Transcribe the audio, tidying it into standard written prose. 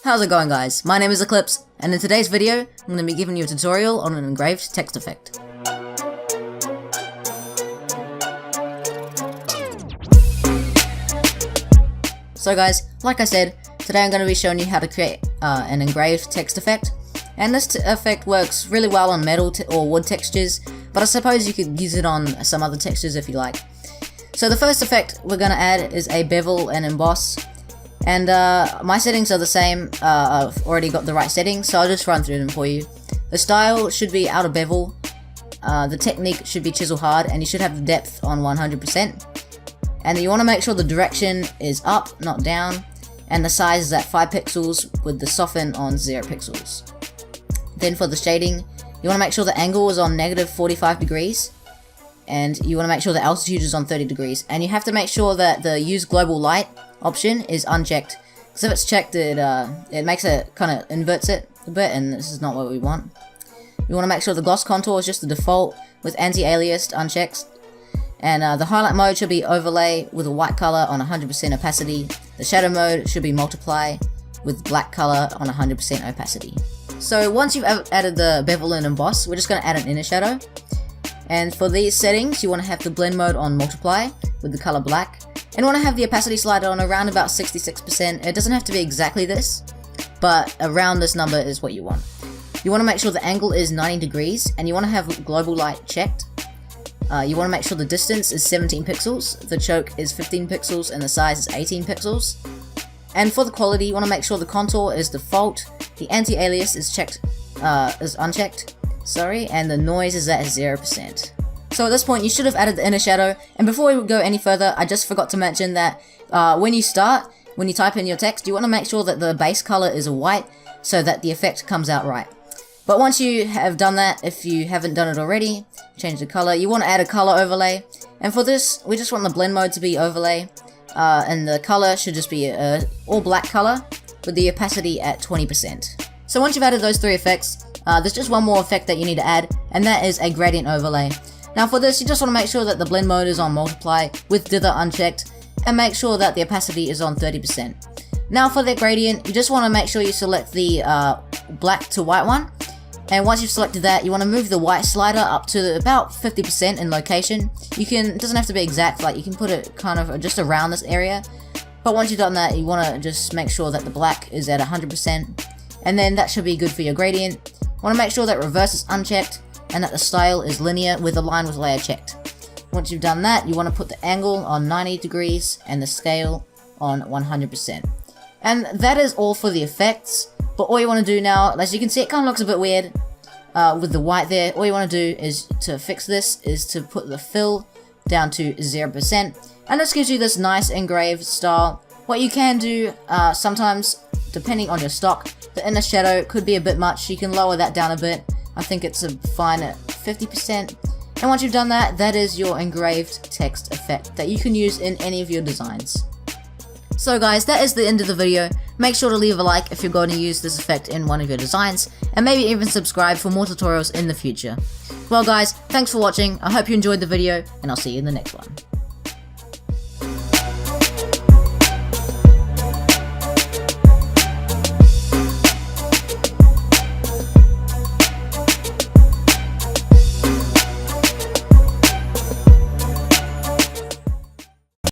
How's it going, guys? My name is Eclipse, and in today's video, I'm going to be giving you a tutorial on an engraved text effect. So guys, like I said, today I'm going to be showing you how to create an engraved text effect. And this effect works really well on metal or wood textures, but I suppose you could use it on some other textures if you like. So the first effect we're going to add is a bevel and emboss. And my settings are the same. I've already got the right settings, so I'll just run through them for you. The style should be out of bevel, the technique should be chisel hard, and you should have the depth on 100%. And you want to make sure the direction is up, not down, and the size is at 5 pixels with the soften on 0 pixels. Then for the shading, you want to make sure the angle is on -45 degrees, and you want to make sure the altitude is on 30 degrees, and you have to make sure that the use global light option is unchecked, because if it's checked, it makes it kind of inverts it a bit, and this is not what we want. You want to make sure the gloss contour is just the default with anti-aliased unchecked, and the highlight mode should be overlay with a white color on 100% opacity. The shadow mode should be multiply with black color on 100% opacity. So once you've added the bevel and emboss, we're just going to add an inner shadow. And for these settings, you want to have the blend mode on multiply with the color black, and you want to have the opacity slider on around about 66%. It doesn't have to be exactly this, but around this number is what you want. You want to make sure the angle is 90 degrees, and you want to have global light checked. You want to make sure the distance is 17 pixels, the choke is 15 pixels, and the size is 18 pixels. And for the quality, you want to make sure the contour is default, the anti-alias is unchecked, and the noise is at 0%. So at this point, you should have added the inner shadow, and before we go any further, I just forgot to mention that when you type in your text, you want to make sure that the base color is a white, so that the effect comes out right. But once you have done that, if you haven't done it already, change the color. You want to add a color overlay, and for this, we just want the blend mode to be overlay, and the color should just be all black color with the opacity at 20%. So once you've added those three effects, there's just one more effect that you need to add, and that is a gradient overlay. Now for this, you just want to make sure that the blend mode is on multiply with dither unchecked, and make sure that the opacity is on 30%. Now for the gradient, you just want to make sure you select the black to white one, and once you've selected that, you want to move the white slider up to about 50% in location. It doesn't have to be exact, like you can put it kind of just around this area, but once you've done that, you want to just make sure that the black is at 100%, and then that should be good for your gradient. You want to make sure that reverse is unchecked, and that the style is linear with align with layer checked. Once you've done that, you want to put the angle on 90 degrees and the scale on 100%. And that is all for the effects, but all you want to do now, as you can see, it kind of looks a bit weird with the white there. All you want to do is to fix this is to put the fill down to 0%, and this gives you this nice engraved style. What you can do sometimes, depending on your stock, the inner shadow could be a bit much. You can lower that down a bit. I think it's fine at 50%. And once you've done that, that is your engraved text effect that you can use in any of your designs. So guys, that is the end of the video. Make sure to leave a like if you're going to use this effect in one of your designs, and maybe even subscribe for more tutorials in the future. Well guys, thanks for watching. I hope you enjoyed the video, and I'll see you in the next one.